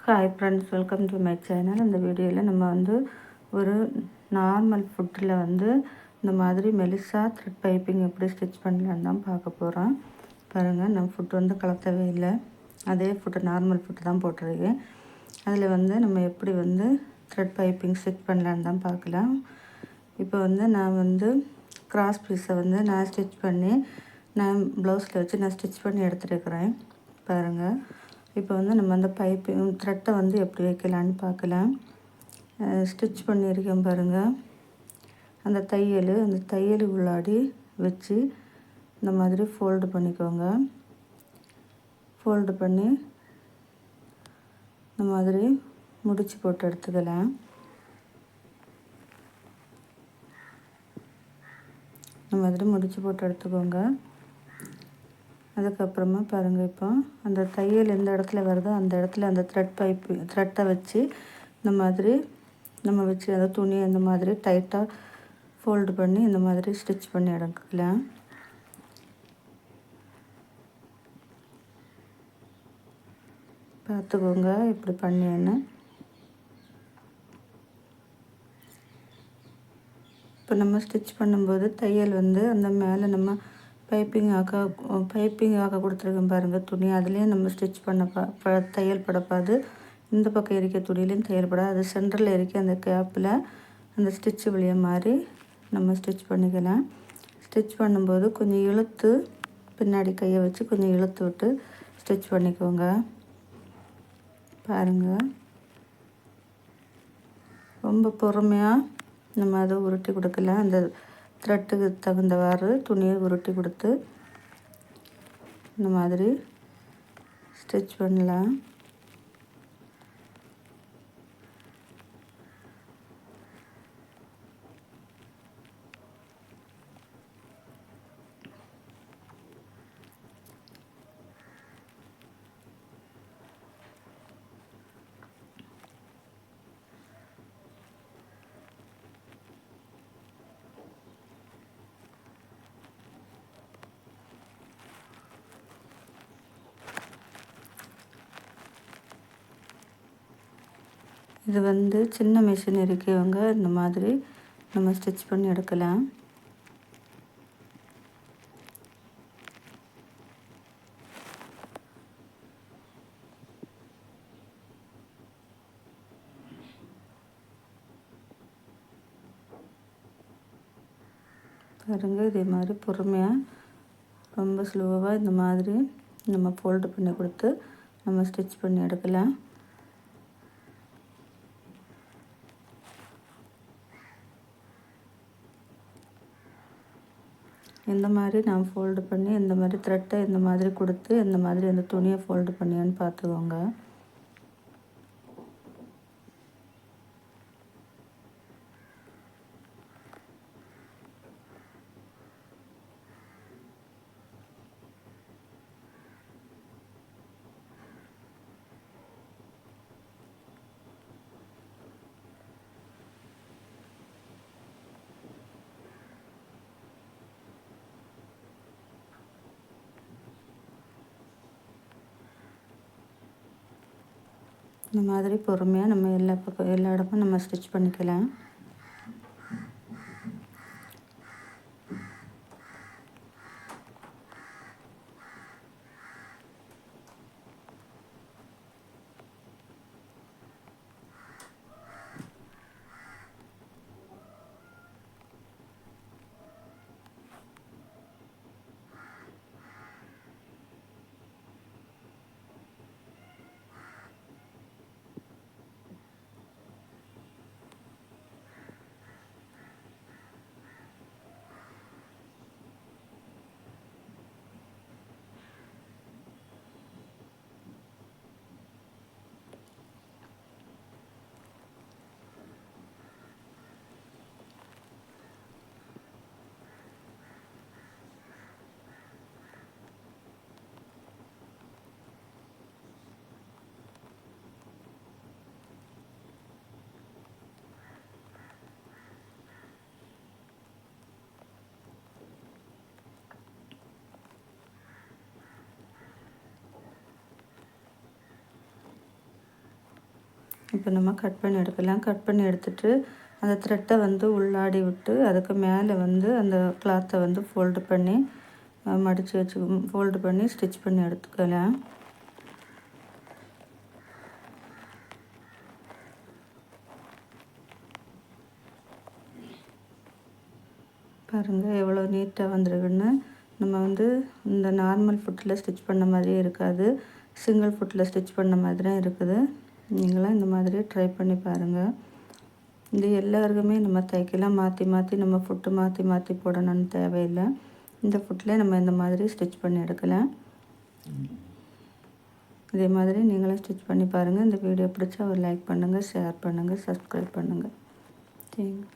Hi friends, welcome to my channel. இந்த வீடியோவில் நம்ம ஒரு நார்மல் ஃபுட்டில் இந்த மாதிரி மெலிசா த்ரெட் பைப்பிங் எப்படி ஸ்டிச் பண்ணலான்னு தான் பார்க்க போகிறோம். பாருங்கள், நம்ம ஃபுட் கலத்தவே இல்லை, அதே ஃபுட்டு நார்மல் ஃபுட்டு தான் போட்டிருக்கேன். அதில் நம்ம எப்படி த்ரெட் பைப்பிங் ஸ்டிச் பண்ணலான்னு தான் பார்க்கலாம். இப்போ நான் கிராஸ் பீஸை நான் ஸ்டிச் பண்ணி நான் ப்ளவுஸில் வச்சு நான் ஸ்டிச் பண்ணி எடுத்துருக்கிறேன். பாருங்கள், இப்போ நம்ம அந்த பைப்பிங் த்ரெட்டை எப்படி வைக்கலான்னு பார்க்கலாம். ஸ்டிச் பண்ணியிருக்கேன் பாருங்கள். அந்த தையல் உள்ளாடி வச்சு இந்த மாதிரி ஃபோல்டு பண்ணிக்கோங்க. ஃபோல்டு பண்ணி இந்த மாதிரி முடிச்சு போட்டு எடுத்துக்கலாம். இந்த மாதிரி முடிச்சு போட்டு எடுத்துக்கோங்க. அதுக்கப்புறமா பாருங்கள், இப்போ அந்த தையல் எந்த இடத்துல வருதோ அந்த இடத்துல அந்த த்ரெட்டை வச்சு இந்த மாதிரி நம்ம வச்சு அந்த துணியை இந்த மாதிரி டைட்டாக ஃபோல்டு பண்ணி இந்த மாதிரி ஸ்டிச் பண்ணி எடுக்கலாம். பார்த்துக்கோங்க இப்படி பண்ணின்னு. இப்போ நம்ம ஸ்டிச் பண்ணும்போது தையல் அந்த மேலே நம்ம பைப்பிங் ஆக்க கொடுத்துருக்கோம் பாருங்கள் துணி, அதுலேயும் நம்ம ஸ்டிச் பண்ண தையல் படப்பாது. இந்த பக்கம் இருக்க துணியிலையும் தையல் படாது. அது சென்டரில் இருக்க அந்த கேப்பில் அந்த ஸ்டிச்சு வழிய மாதிரி நம்ம ஸ்டிச் பண்ணிக்கலாம். ஸ்டிச் பண்ணும்போது கொஞ்சம் இழுத்து பின்னாடி கையை வச்சு கொஞ்சம் இழுத்து விட்டு ஸ்டிச் பண்ணிக்கோங்க. பாருங்கள், ரொம்ப பொறுமையாக நம்ம அதை உருட்டி கொடுக்கலாம். அந்த த்ரெட்டுக்கு தகுந்தவாறு துணியை உருட்டி கொடுத்து இந்த மாதிரி ஸ்டிச் பண்ணலாம். இது சின்ன மிஷின் இருக்கவங்க இந்த மாதிரி நம்ம ஸ்டிச் பண்ணி எடுக்கலாம். பாருங்கள், இதே மாதிரி பொறுமையாக ரொம்ப ஸ்லோவாக இந்த மாதிரி நம்ம ஃபோல்டு பண்ணி கொடுத்து நம்ம ஸ்டிச் பண்ணி எடுக்கலாம். இந்த மாதிரி நான் ஃபோல்டு பண்ணி இந்த மாதிரி த்ரெட்டை இந்த மாதிரி கொடுத்து இந்த மாதிரி அந்த துணியை ஃபோல்டு பண்ணியான்னு பார்த்துக்கோங்க. இந்த மாதிரி பொறுமையாக நம்ம எல்லா இடமும் நம்ம ஸ்டிச் பண்ணிக்கலாம். இப்போ நம்ம கட் பண்ணி எடுக்கலாம். கட் பண்ணி எடுத்துகிட்டு அந்த த்ரெட்டை வந்து உள்ளாடி விட்டு அதுக்கு மேலே வந்து அந்த கிளாத்தை வந்து ஃபோல்டு பண்ணி மடித்து வச்சு ஃபோல்டு பண்ணி ஸ்டிச் பண்ணி எடுத்துக்கலாம். பாருங்கள் எவ்வளோ நீட்டாக வந்துருக்குன்னு. நம்ம வந்து இந்த நார்மல் ஃபுட்டில் ஸ்டிச் பண்ண மாதிரியே இருக்காது, சிங்கிள் ஃபுட்டில் ஸ்டிச் பண்ண மாதிரி தான் இருக்குது. நீங்களாம் இந்த மாதிரி ட்ரை பண்ணி பாருங்கள். இது எல்லாருக்குமே நம்ம தைக்கலாம். மாற்றி மாற்றி நம்ம ஃபுட்டு மாற்றி மாற்றி போடணும்னு தேவையில்லை. இந்த ஃபுட்டில் நம்ம இந்த மாதிரி ஸ்டிச் பண்ணி எடுக்கலாம். இதே மாதிரி நீங்களும் ஸ்டிச் பண்ணி பாருங்கள். இந்த வீடியோ பிடிச்சா ஒரு லைக் பண்ணுங்கள், ஷேர் பண்ணுங்கள், சப்ஸ்கிரைப் பண்ணுங்கள். தேங்க்யூ.